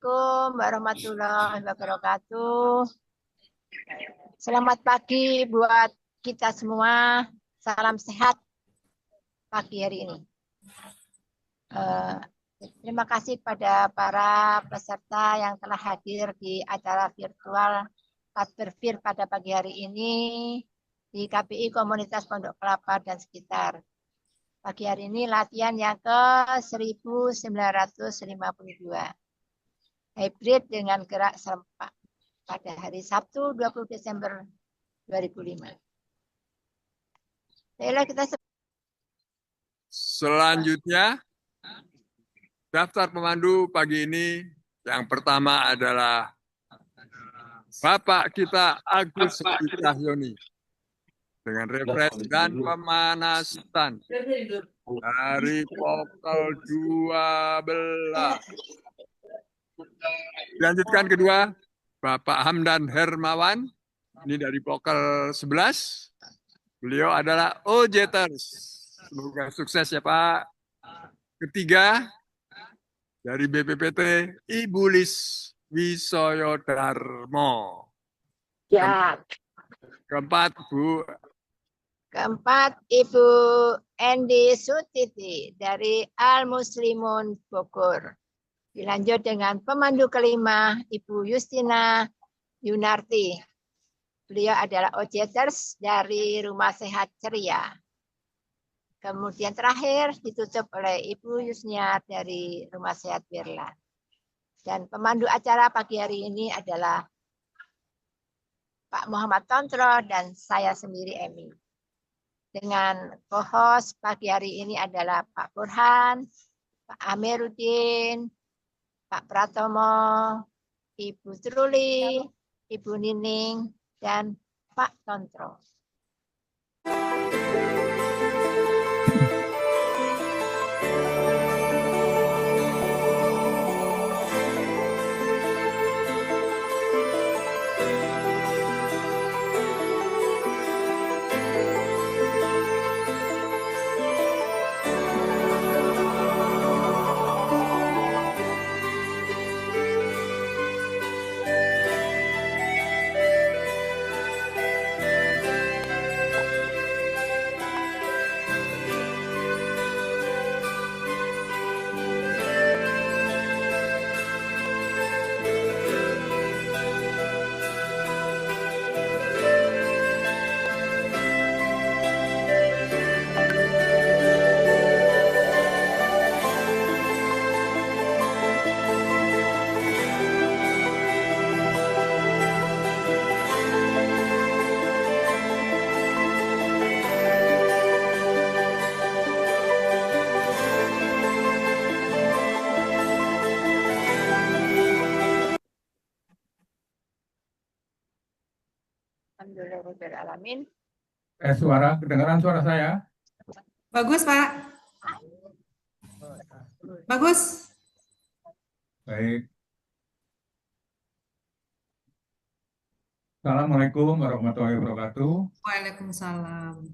Assalamualaikum warahmatullahi wabarakatuh. Selamat pagi buat kita semua. Salam sehat pagi hari ini. Terima kasih pada para peserta yang telah hadir di acara virtual Takbir pada pagi hari ini di KPI Komunitas Pondok Kelapa dan sekitar. Pagi hari ini latihan yang ke-1952. Hybrid dengan gerak serempak pada hari Sabtu 20 Desember 2005. Selanjutnya, daftar pemandu pagi ini yang pertama adalah Bapak kita Agus Seti Cahyoni dengan refresh dan pemanasan dari pokok 12. Dilanjutkan kedua, Bapak Hamdan Hermawan, ini dari pokok 11. Beliau adalah OJeters. Semoga sukses ya Pak. Ketiga, dari BPPT, Ibu Lis Wisoyo Darmo. Ya. Keempat, Bu. Keempat, Ibu Endi Sutiti dari Al Muslimun Bogor. Dilanjut dengan pemandu kelima, Ibu Justina Yunarti. Beliau adalah OJeters dari Rumah Sehat Ceria. Kemudian terakhir ditutup oleh Ibu Yusnia dari Rumah Sehat Birla. Dan pemandu acara pagi hari ini adalah Pak Muhammad Tontro dan saya sendiri Emi. Dengan co-host pagi hari ini adalah Pak Burhan, Pak Amiruddin, Pak Pratomo, Ibu Truli, Ibu Nining, dan Pak Tontro. Alhamdulillahirrahmanirrahim. Kedengaran suara saya? Bagus, Pak. Bagus. Baik. Assalamualaikum warahmatullahi wabarakatuh. Waalaikumsalam.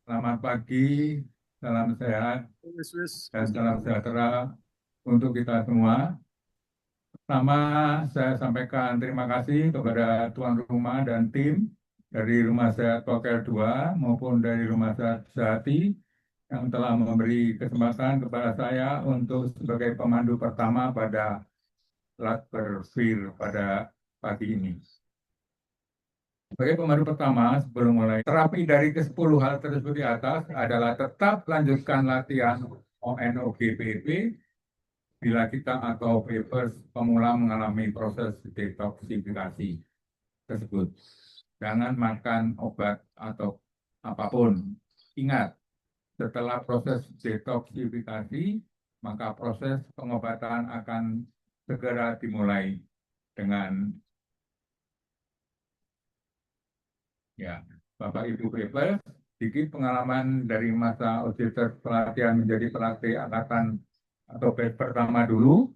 Selamat pagi, salam sehat, dan salam sejahtera untuk kita semua. Pertama, saya sampaikan terima kasih kepada tuan rumah dan tim dari Rumah Sehat Poker 2 maupun dari Rumah Sehat Sehati yang telah memberi kesempatan kepada saya untuk sebagai pemandu pertama pada Takbir pada pagi ini. Sebagai pemandu pertama, sebelum mulai, terapi dari ke-10 hal tersebut di atas adalah tetap lanjutkan latihan ONOGPP bila kita atau papers pemula mengalami proses detoksifikasi tersebut. Jangan makan obat atau apapun. Ingat, setelah proses detoksifikasi, maka proses pengobatan akan segera dimulai dengan Bapak Ibu papers, sedikit pengalaman dari masa OJeters pelatihan menjadi pelatih angkatan atau batch pertama dulu.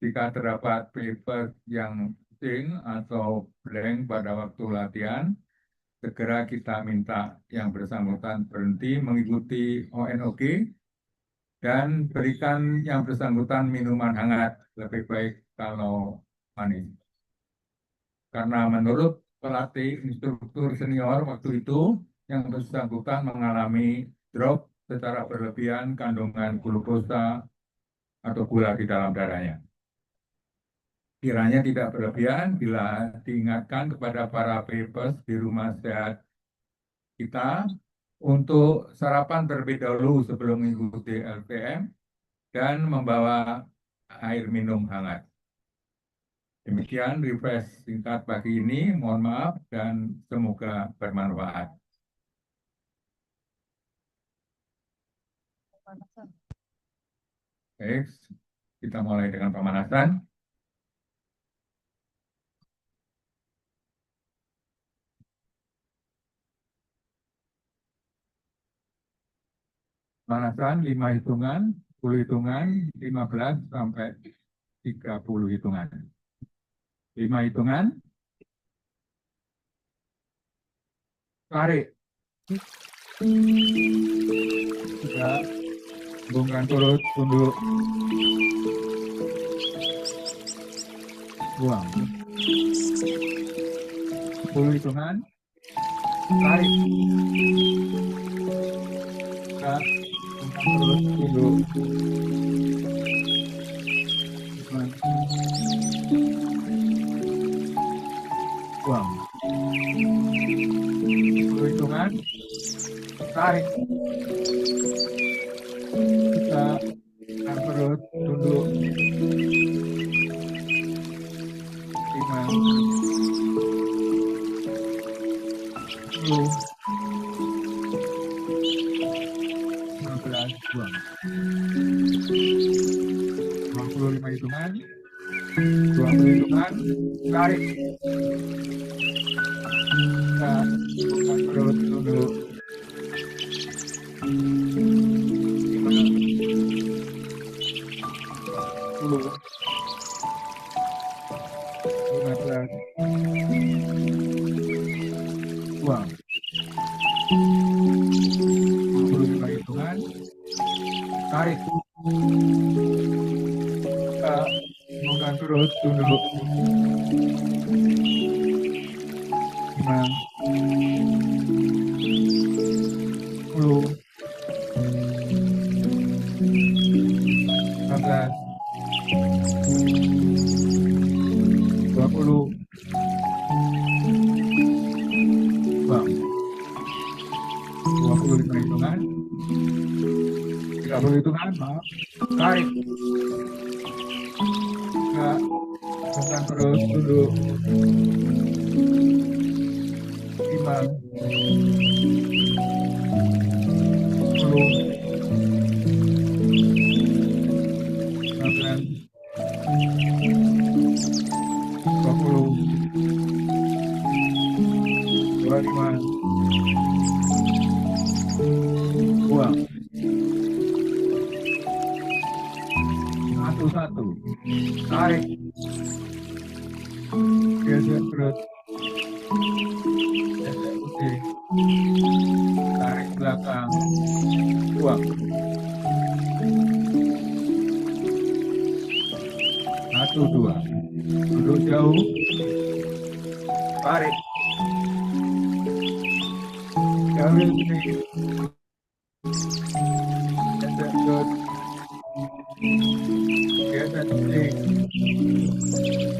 Jika terdapat paper yang pusing atau blank pada waktu latihan, segera kita minta yang bersangkutan berhenti mengikuti ONOG dan berikan yang bersangkutan minuman hangat. Lebih baik kalau manis. Karena menurut pelatih instruktur senior waktu itu, yang bersangkutan mengalami drop secara berlebihan kandungan glukosa atau gula di dalam darahnya. Kiranya tidak berlebihan bila diingatkan kepada para papers di rumah sehat kita untuk sarapan terlebih dahulu sebelum mengikuti LPM dan membawa air minum hangat. Demikian refresh singkat pagi ini, mohon maaf dan semoga bermanfaat. Baik, kita mulai dengan pemanasan. Pemanasan 5 hitungan, 10 hitungan, 15 sampai 30 hitungan. 5 hitungan. Tarik. Sudah. Hubungkan turut, tunduk. Buang. 10 hitungan. Tarik. Sudah. Hubungkan turut, tunduk. Buang. 10 hitungan. Tarik. Kita angkat perut, tunduk. 5, 10, 15, buang. 25 hitungan. 20 hitungan. Tarik. Kita angkat perut, tunduk. 15, buang. 25 hitungan. Tarik. Bukan terus, tunduk. 5, 10, 15, 20, bang. 25 hitungan. 30 hitungan, maaf. Tarik. Enggak. Bukan terus, tunduk. 5, 10, 15, 20, 25, buang. 1, tarik. Geser perut. Geser putih. Tarik belakang. Buang. 1, 2. Duduk jauh. Tarik. Jauh sedikit. Geser perut. Geser putih.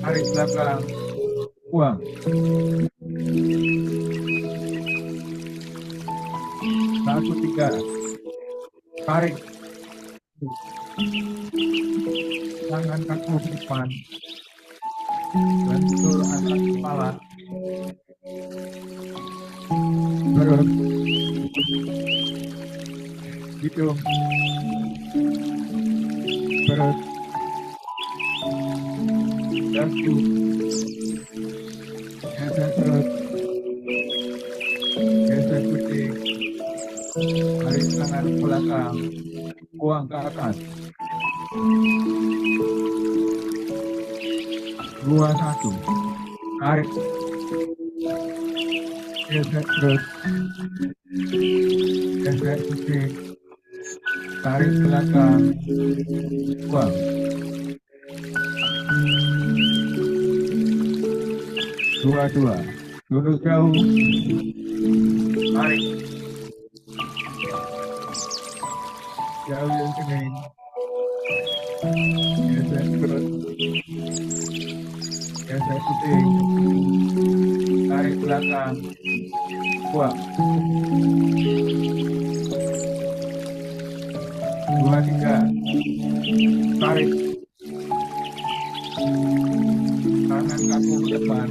Tarik belakang. Buang. 1, 3. Tarik. Tangan kaku ke depan. Bentur atas kepala. Perut. Hidung. Perut. Dagu. Geser perut. Geser putih. Tarik tangan ke belakang. Buang ke atas. 2, 1. Tarik. Geser perut. Geser putih. Tarik belakang. Buang. 1, Dua-dua. Duduk jauh. Tarik. Jauh yang kening. Geser perut. Geser puting. Tarik belakang. Buang. 2-3. Tarik. Tangan kaku ke depan.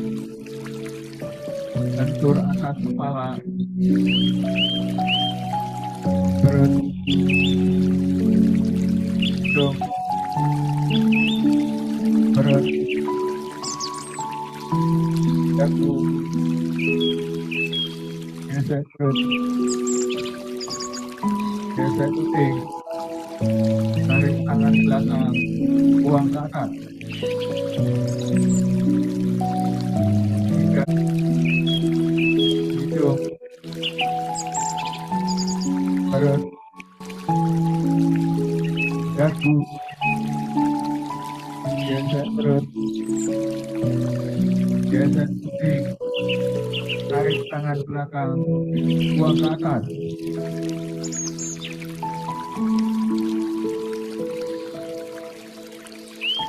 Lentur atas kepala. Perut. Hidung. Perut. Dagu. Gesek perut. Gesek puting. Tarik tangan belakang. Buang ke atas. 3. Hidung. Perut. Dagu. Gesek perut. Gesek puting. Tarik tangan belakang. Buang ke atas.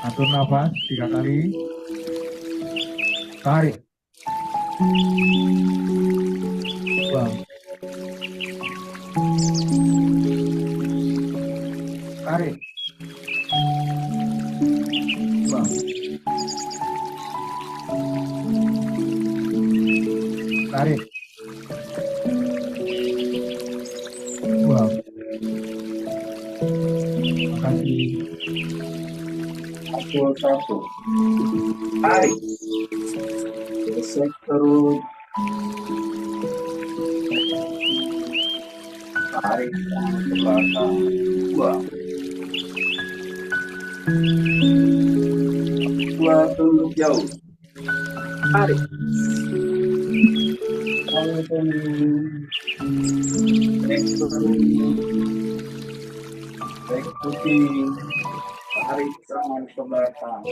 Atur nafas 3 kali. Tarik. Buang. Tarik. Buang. Tarik. Buang. Terima kasih. Satu. Tarik. Gesek perut. Tarik tangan ke belakang. Buang. 2. Tunduk jauh. Tarik. Tangan kening. Tarik perut. Tarik puting. Tarik tangan ke belakang.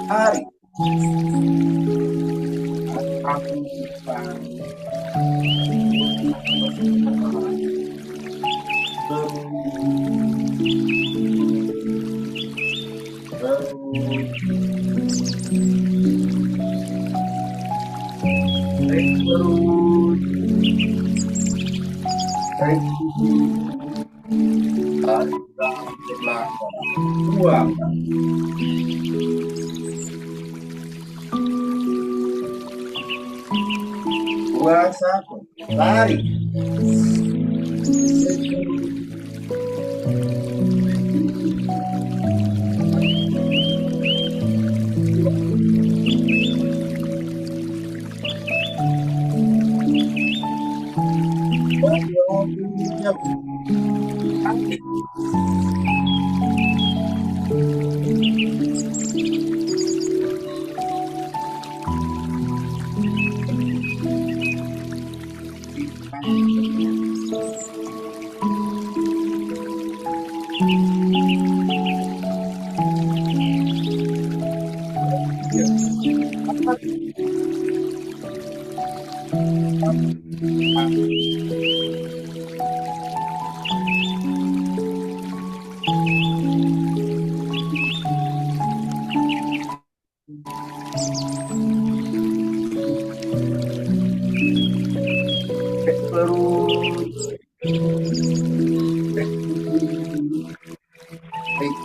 Tarik. Kaki depan. Tarik perut. Tarik pipi. Tarik tangan ke belakang. Buang. 2-1. Tarik.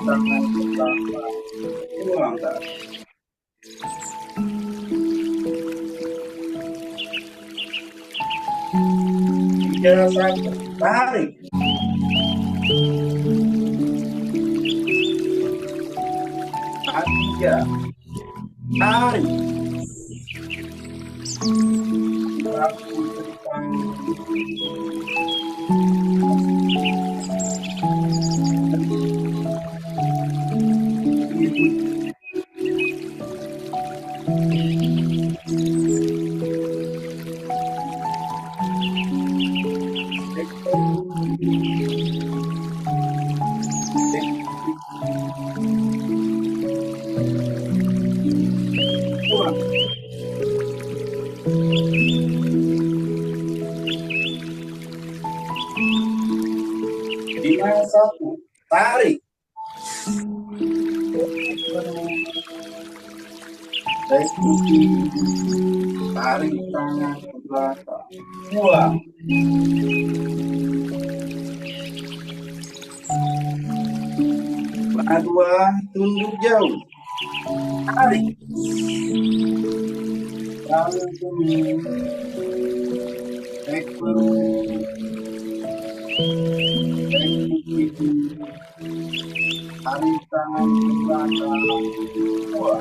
Tangan ke belakang. Buang. 3-1. Tarik. Tiga. Tarik. Baku depan. Dua. Lima satu. Tarik. Tarik tangan ke belakang. Dua. Dua, tunduk jauh. Tarik. Tangan tunduk. Tarik tangan ke belakang. Dua.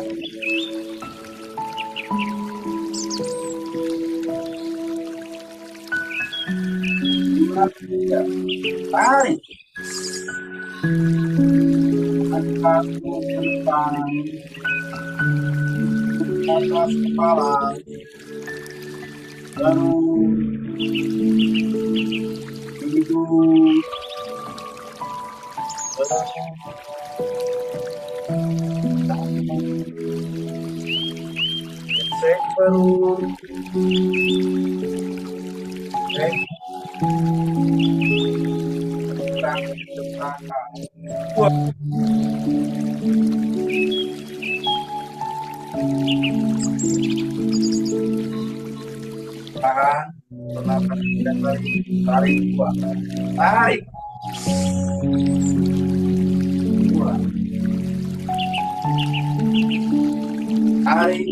Tarik. Kaki ke depan. Atas kepala. Baru hidup. Cek perut. Cek kaki ke belakang. Tahan, pernafasan dan tarik dua. Tarik. Dua. Tarik.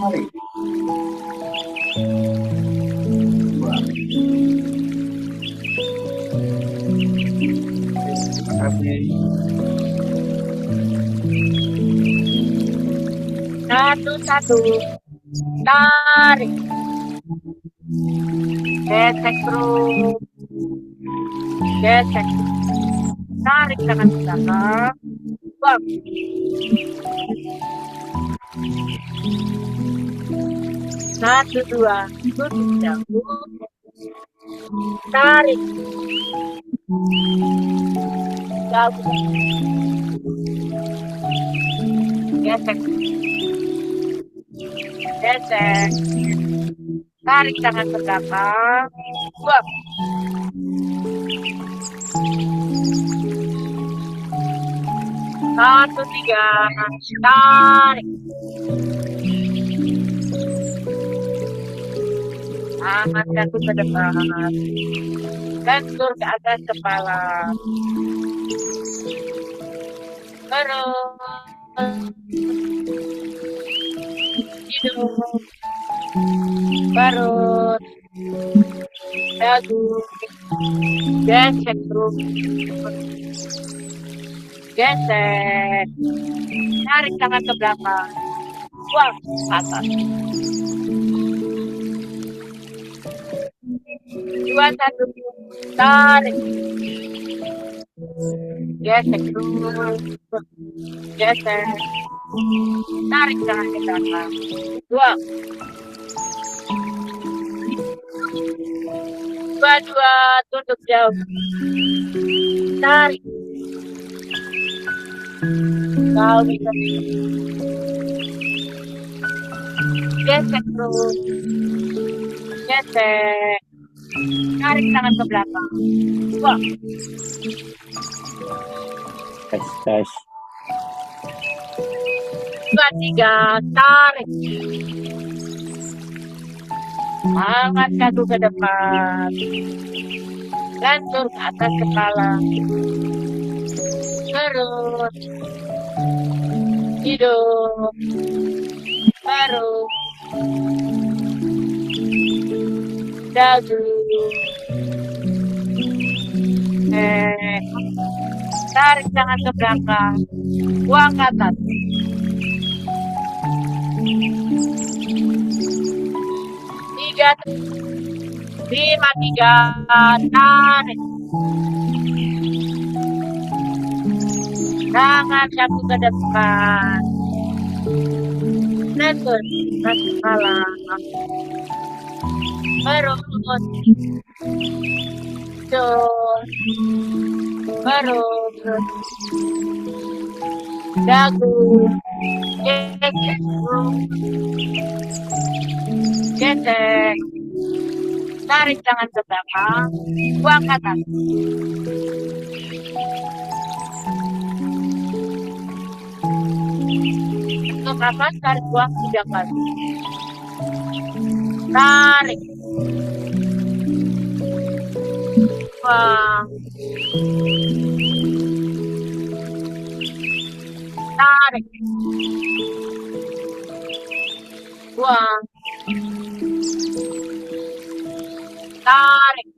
Tarik. Dua. Terima kasih. Satu. Tarik. Gesek terus. Gesek. Tarik tangan ke belakang. Buang. Satu, dua. Tutup jauh. Tarik. Jauh. Gesek. Gesek. Tarik tangan ke belakang. Buang. Satu, tiga. Tarik. Angkat kaki ke depan. Lentur ke atas kepala. Perut. Hidung. Perut. Dagu. Gesek terus. Gesek. Tarik tangan ke belakang. Buang ke atas. 2, 1. Tarik. Gesek terus. Gesek. Tarik tangan ke belakang. Buang. 2, tunduk jauh. Tarik. Kau bisa. Gesek terus. Gesek. Tarik tangan ke belakang. Buang. Tes. 2, 3. Tarik. Angkat kaki ke depan. Lentur ke atas kepala. Perut. Hidung. Perut. Dagu. Tarik tangan ke belakang. Buang ke atas. 3, 5, 3. Tarik. Tangan kaki ke depan. Lentur ke kepala. Perut. Terus perut, dagu, getek, tarik tangan ke belakang, buang ke atas. Untuk nafas, tarik buang 3 kali. Tarik, buang, tarik, buang, tarik,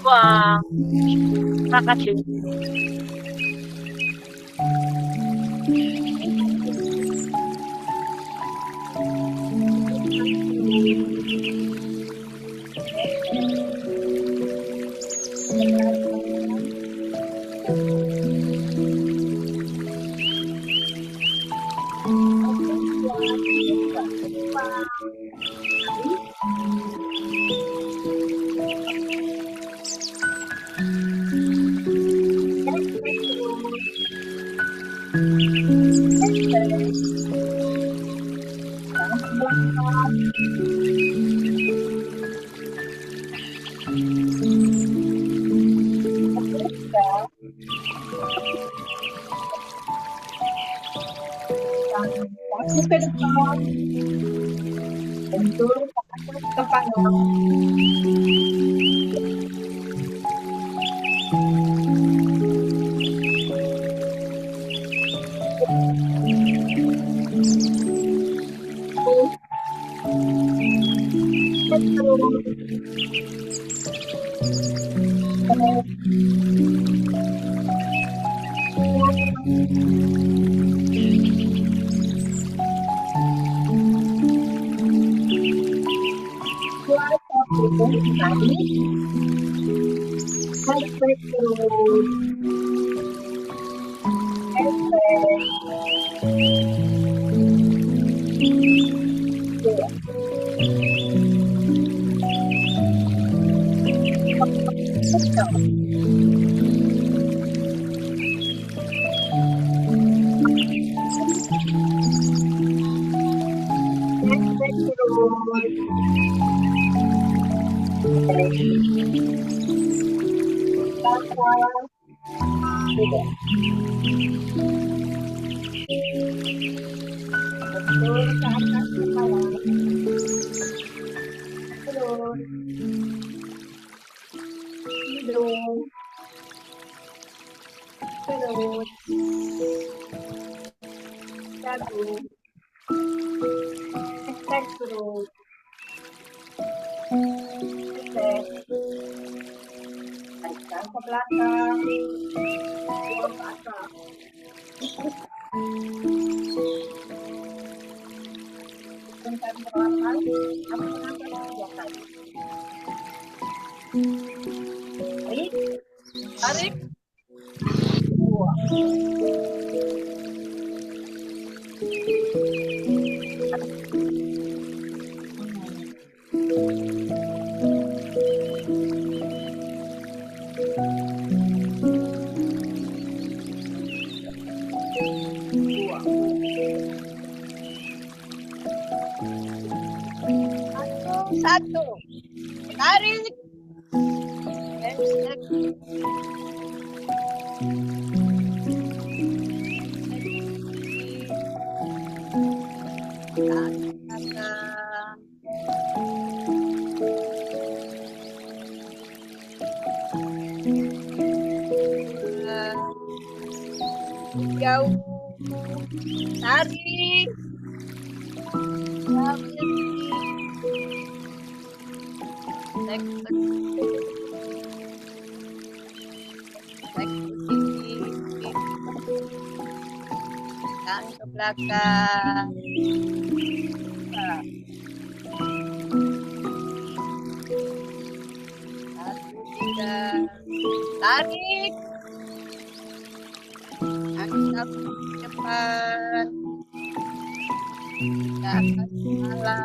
buang. Terima kasih. Kaki ke depan, bentur kaki ke kanan. Ke belakang, buang ke atas. Bentar perlahan, aku menambah 3 kali. Tarik, buang. Satu, tarik, jauh, tarik, dan ke belakang. Satu, 3, tarik, angkat depan, ke atas kepala.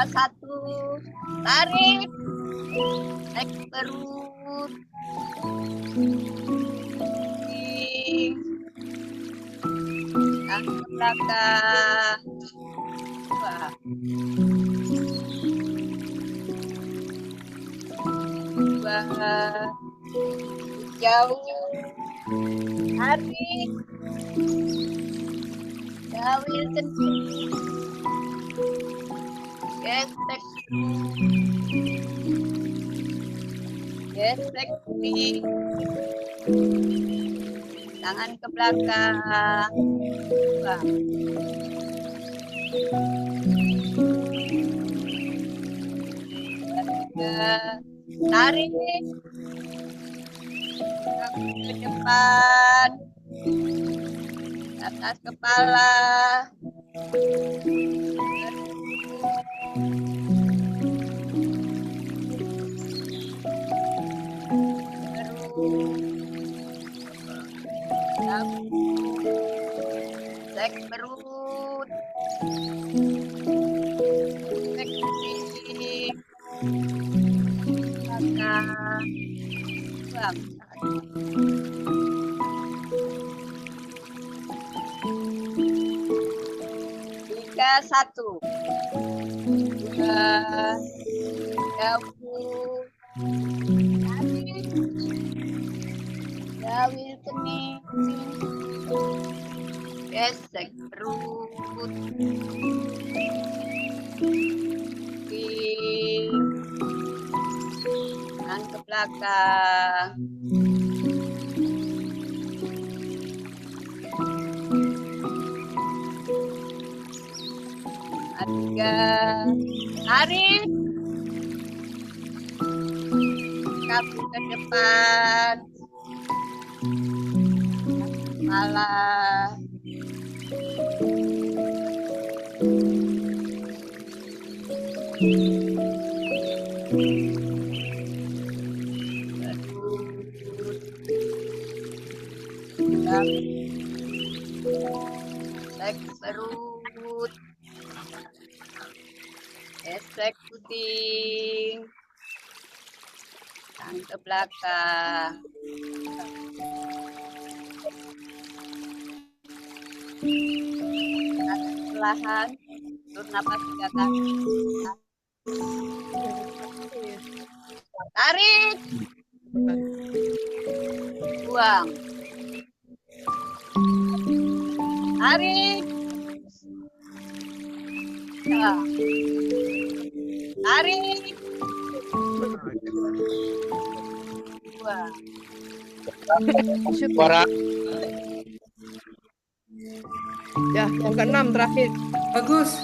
1, tarik, naik perut, ke belakang, 2, jauh, tarik, jauhin kencing, gesek, gesek kiri, tangan ke belakang, 2, 3, tarik, ke depan, atas kepala, cek perut, cek kiri, belakang, buang. 3, 1, 2, jauh, tarik, jauhin kening, gesek perut, kiri, tangan ke belakang, 3, tarik, kaki ke depan, kepala, cek perut, gesek puting, tangan ke belakang, perlahan, turun napas 3 kali, tarik, buang, tarik, tarik, buang. Suara. Ya, yang ke-6 terakhir. Bagus.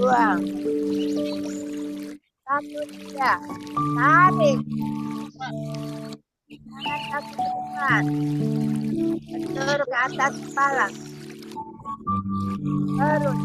Buang. 1, 3, tarik, tangan kaki ke depan, bentur ke atas kepala, terus,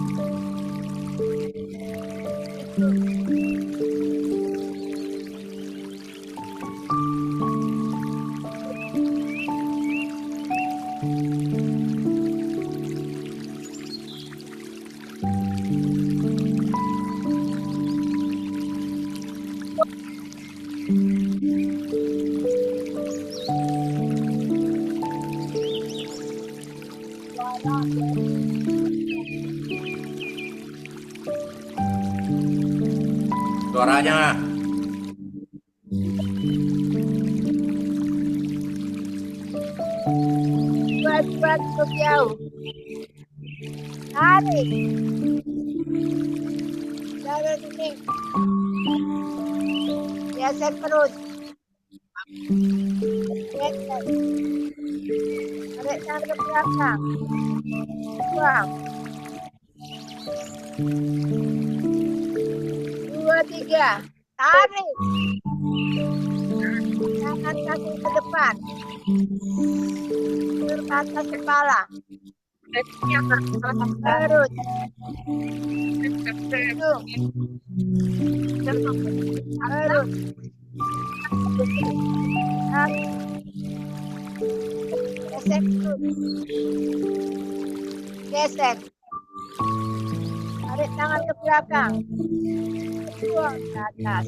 Suaranya. buat cukup jauh, tarik, jalan ini, geser perut, geser, tarik tangan ke belakang. Buang. 2, 3. Tarik. Tangan kaki ke depan. Ulur ke atas kepala. Perut. Hidung. Perut. Kaki. Gesek perut. Gesek. Tarik tangan ke belakang. Buang ke atas.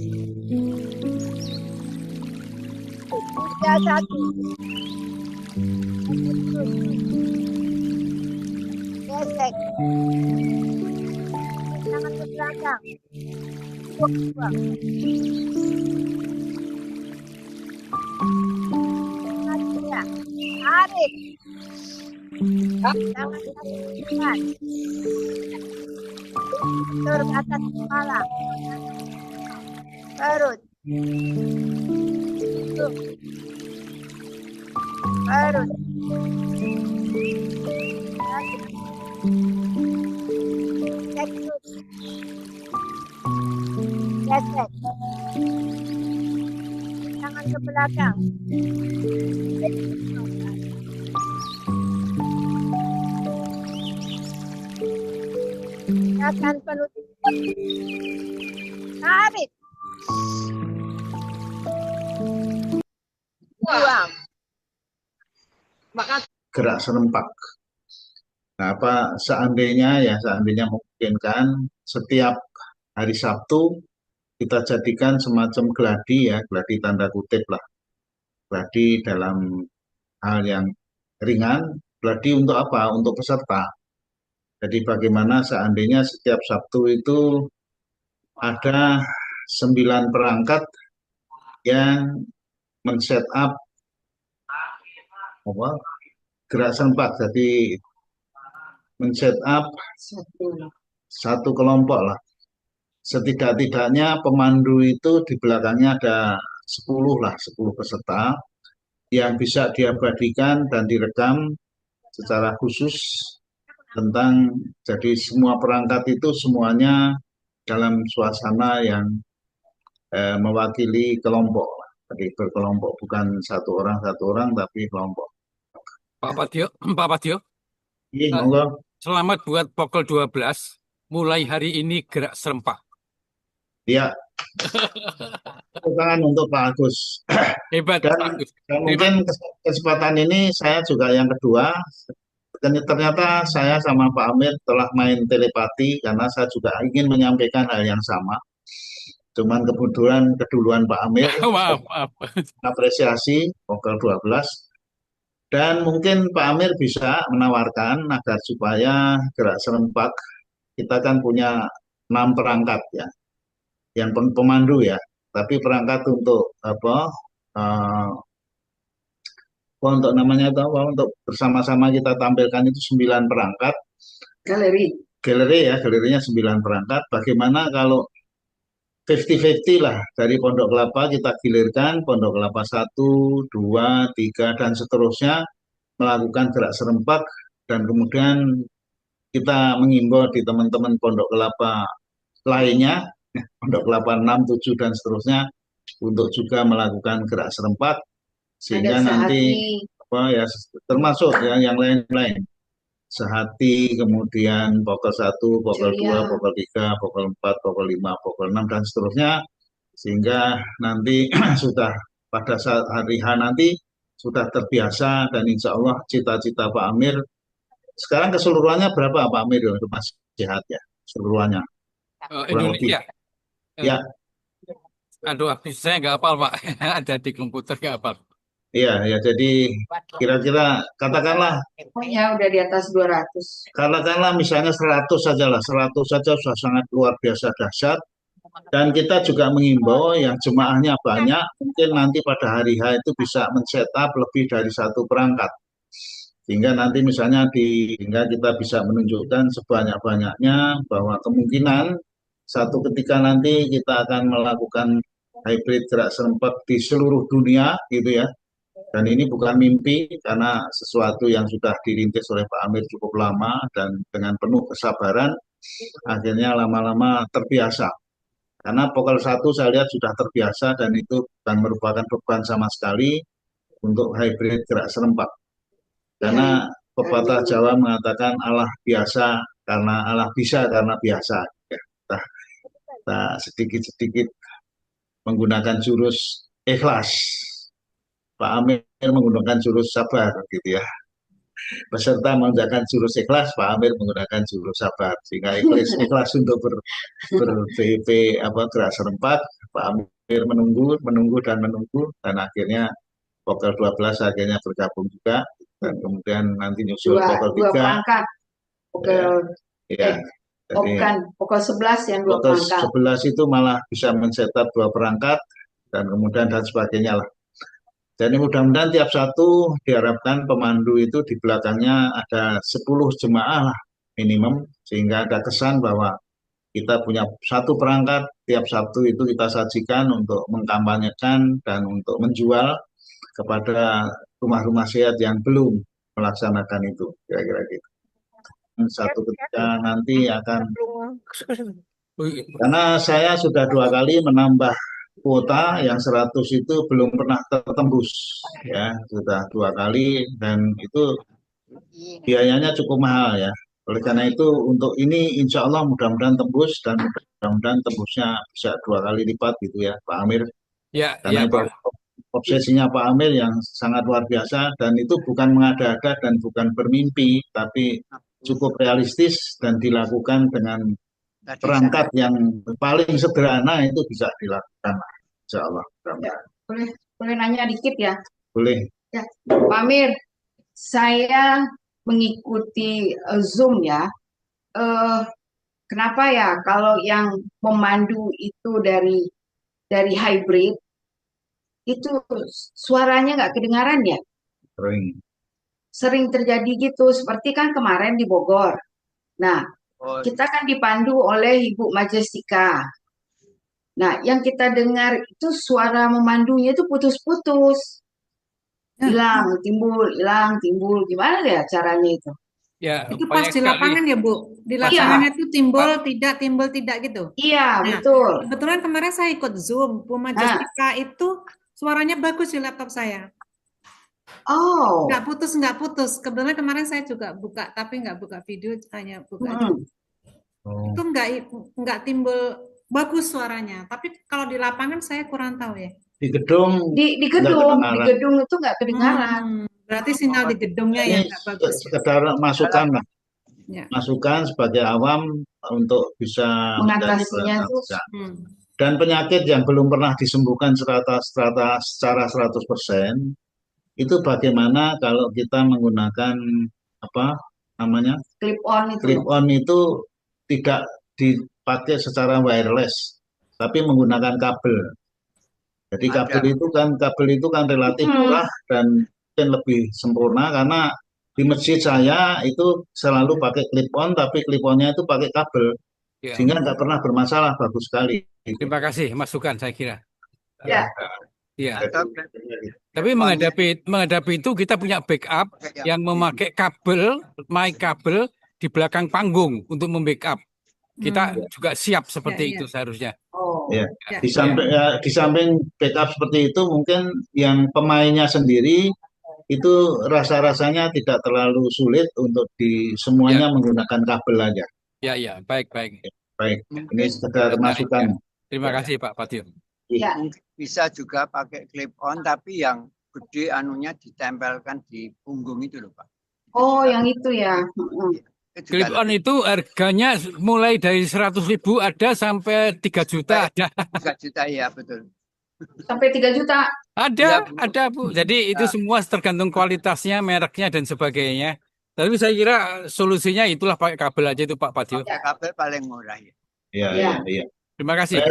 3, 1. Gesek. Tangan ke belakang. Buang. Hatinya. Tarik. Tangan kaki ke depan. Ulur ke atas kepala. Perut. Hidung. Perut. Kaki. Gesek perut. Gesek. Tangan ke belakang. Akan penuh. Tarik. Buang. Gerak serempak. Nah, seandainya memungkinkan setiap hari Sabtu kita jadikan semacam gladi ya, gladi tanda kutip lah. Gladi dalam hal yang ringan, gladi untuk apa? Untuk peserta. Jadi bagaimana seandainya setiap Sabtu itu ada 9 perangkat yang men-set up gerak serempak. Jadi men-set up satu kelompok lah. Setidak-tidaknya pemandu itu di belakangnya ada 10 peserta yang bisa diabadikan dan direkam secara khusus tentang, jadi semua perangkat itu semuanya dalam suasana yang mewakili kelompok. Jadi berkelompok, bukan satu orang tapi kelompok. Pak Patio, Iya, Eh, monggo. selamat buat pokok 12. Mulai hari ini gerak serempak. Ya, tepuk tangan untuk Pak Agus. Hebat, Dan, Pak Agus. dan mungkin kesempatan ini saya juga yang kedua. Ternyata saya sama Pak Amir telah main telepati karena saya juga ingin menyampaikan hal yang sama. Cuman kebetulan keduluan Pak Amir, Maaf. apresiasi vokal 12. Dan mungkin Pak Amir bisa menawarkan agar supaya gerak serempak, kita kan punya 6 perangkat ya, yang pemandu ya. Tapi perangkat untuk untuk namanya itu apa? Untuk bersama-sama kita tampilkan itu 9 perangkat. Galerinya 9 perangkat. Bagaimana kalau 50-50 lah, dari Pondok Kelapa kita gilirkan, Pondok Kelapa 1, 2, 3, dan seterusnya melakukan gerak serempak, dan kemudian kita mengimbau di teman-teman Pondok Kelapa lainnya, Pondok Kelapa 6, 7, dan seterusnya, untuk juga melakukan gerak serempak, sehingga nanti termasuk ya yang lain-lain. Sehati, kemudian pokok 1, pokok 2, pokok 3, pokok 4, pokok 5, pokok 6, dan seterusnya. Sehingga nanti sudah pada saat hari H nanti sudah terbiasa, dan insya Allah cita-cita Pak Amir. Sekarang keseluruhannya berapa Pak Amir untuk Mas Sehat ya? Keseluruhannya. Kurang lebih. Indonesia. Ya. Aduh, saya nggak hafal, Pak. Ada di komputer nggak hafal. Iya, ya, jadi kira-kira katakanlah Pokoknya udah di atas 200. katakanlah misalnya 100 saja lah, 100 saja sudah sangat luar biasa dahsyat. Dan kita juga mengimbau yang jemaahnya banyak, mungkin nanti pada hari H itu bisa men-set up lebih dari 1 perangkat. Sehingga nanti misalnya hingga kita bisa menunjukkan sebanyak-banyaknya bahwa kemungkinan satu ketika nanti kita akan melakukan hybrid gerak serempak di seluruh dunia gitu ya. Dan ini bukan mimpi karena sesuatu yang sudah dirintis oleh Pak Amir cukup lama dan dengan penuh kesabaran akhirnya lama-lama terbiasa. Karena pokok 1 saya lihat sudah terbiasa dan itu bukan merupakan beban sama sekali untuk hybrid gerak serempak. Karena pepatah Jawa mengatakan Allah biasa karena Allah bisa karena biasa. Ya, kita sedikit-sedikit menggunakan jurus ikhlas. Pak Amir menggunakan jurus sabar gitu ya. Peserta menggunakan jurus ikhlas, Pak Amir menggunakan jurus sabar. Sehingga ikhlas untuk ber-VP gerak serempak, Pak Amir menunggu dan akhirnya pokok 12 akhirnya bergabung juga dan kemudian nanti nyusul pokok 3. Dua perangkat. Ya. Jadi, pokok 11 yang 2 pokok perangkat. 11 itu malah bisa men-setup 2 perangkat dan kemudian dan sebagainya lah. Jadi mudah-mudahan tiap satu diharapkan pemandu itu di belakangnya ada 10 jemaah lah minimum, sehingga ada kesan bahwa kita punya 1 perangkat, tiap satu itu kita sajikan untuk mengkampanyekan dan untuk menjual kepada rumah-rumah sehat yang belum melaksanakan itu, kira-kira gitu. Satu ketika nanti akan, karena saya sudah 2 kali menambah kuota yang 100 itu belum pernah tertembus ya, sudah 2 kali dan itu biayanya cukup mahal ya. Oleh karena itu untuk ini insya Allah mudah-mudahan tembus dan mudah-mudahan tembusnya bisa 2 kali lipat gitu ya Pak Amir. Ya, Karena ya, itu Pak. obsesinya Pak Amir yang sangat luar biasa dan itu bukan mengada-ada dan bukan bermimpi tapi cukup realistis dan dilakukan dengan perangkat yang paling sederhana itu bisa dilakukan, insya Allah. Ya, boleh nanya dikit ya? Boleh. Ya, Pak Amir, saya mengikuti Zoom ya. Kenapa ya kalau yang memandu itu dari hybrid itu suaranya nggak kedengaran ya? Sering terjadi gitu. Seperti kan kemarin di Bogor. Nah, kita kan dipandu oleh Ibu Majestika. Nah, yang kita dengar itu suara memandunya itu putus-putus. Hilang, timbul. Gimana ya caranya itu? Ya, Itu pas di lapangan ya, Bu. Di lapangan itu timbul, tidak gitu. Iya, Nah, betul. Kebetulan kemarin saya ikut Zoom. Bu Majestika itu suaranya bagus di laptop saya. Oh. Nggak putus. Kebetulan kemarin saya juga buka, tapi nggak buka video, hanya buka Zoom. Itu nggak timbul bagus suaranya. Tapi kalau di lapangan saya kurang tahu ya. Di gedung itu nggak kedengaran. Berarti sinyal di gedungnya yang nggak bagus. Sekedar masukan lah. Ya. Masukan sebagai awam untuk bisa mengatasinya itu. Dan penyakit yang belum pernah disembuhkan secara 100%, itu bagaimana kalau kita menggunakan clip on itu tidak dipakai secara wireless tapi menggunakan kabel. Jadi kabel itu kan relatif murah dan mungkin lebih sempurna karena di masjid saya itu selalu pakai clip on tapi clip onnya itu pakai kabel. Sehingga nggak pernah bermasalah, bagus sekali. Terima kasih masukan saya kira. Ya. Ya. Tapi menghadapi itu kita punya backup yang memakai kabel, mic kabel di belakang panggung untuk membackup. Kita juga siap seperti itu seharusnya. Ya. Di samping backup seperti itu mungkin yang pemainnya sendiri itu rasa-rasanya tidak terlalu sulit untuk semuanya menggunakan kabel aja. Ya, baik. Baik, ini sekedar masukan. Terima kasih Pak Patio. Ya. Bisa juga pakai clip on tapi yang gede anunya ditempelkan di punggung itu loh Pak. Oh, yang itu ya. Clip on itu harganya mulai dari 100.000 ada sampai 3 juta ada. 3 juta ya betul. Sampai 3 juta. Ada Bu. Jadi itu semua tergantung kualitasnya, mereknya dan sebagainya. Tapi saya kira solusinya itulah pakai kabel aja itu Pak Patio. Ya, kabel paling murah ya. Iya. Terima kasih.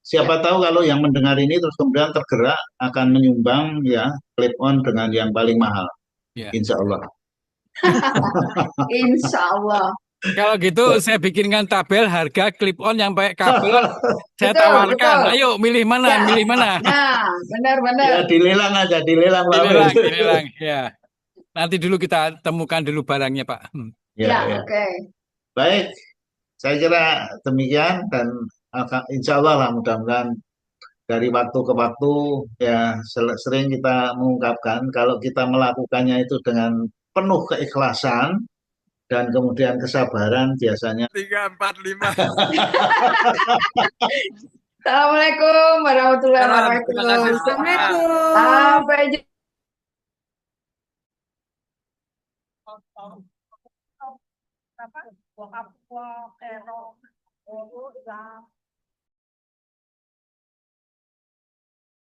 Siapa tahu kalau yang mendengar ini terus kemudian tergerak akan menyumbang ya clip on dengan yang paling mahal. Ya. Insya Allah. Insya Allah. Kalau gitu saya bikinkan tabel harga clip on yang pakai kabel, saya Betul, tawarkan. betul. Ayo milih mana, Ya. milih mana. Nah, benar-benar. Ya dilelang aja, dilelang Pak Dilelang, Wil. dilelang. Ya. Nanti dulu kita temukan dulu barangnya, Pak. Ya, Ya, ya. oke. Baik, saya kira demikian dan insya Allah lah mudah-mudahan dari waktu ke waktu ya sering kita mengungkapkan kalau kita melakukannya itu dengan penuh keikhlasan dan kemudian kesabaran biasanya 3, 4, 5. Assalamualaikum warahmatullahi wabarakatuh. Terima kasih. Assalamualaikum. Sampai jumpa.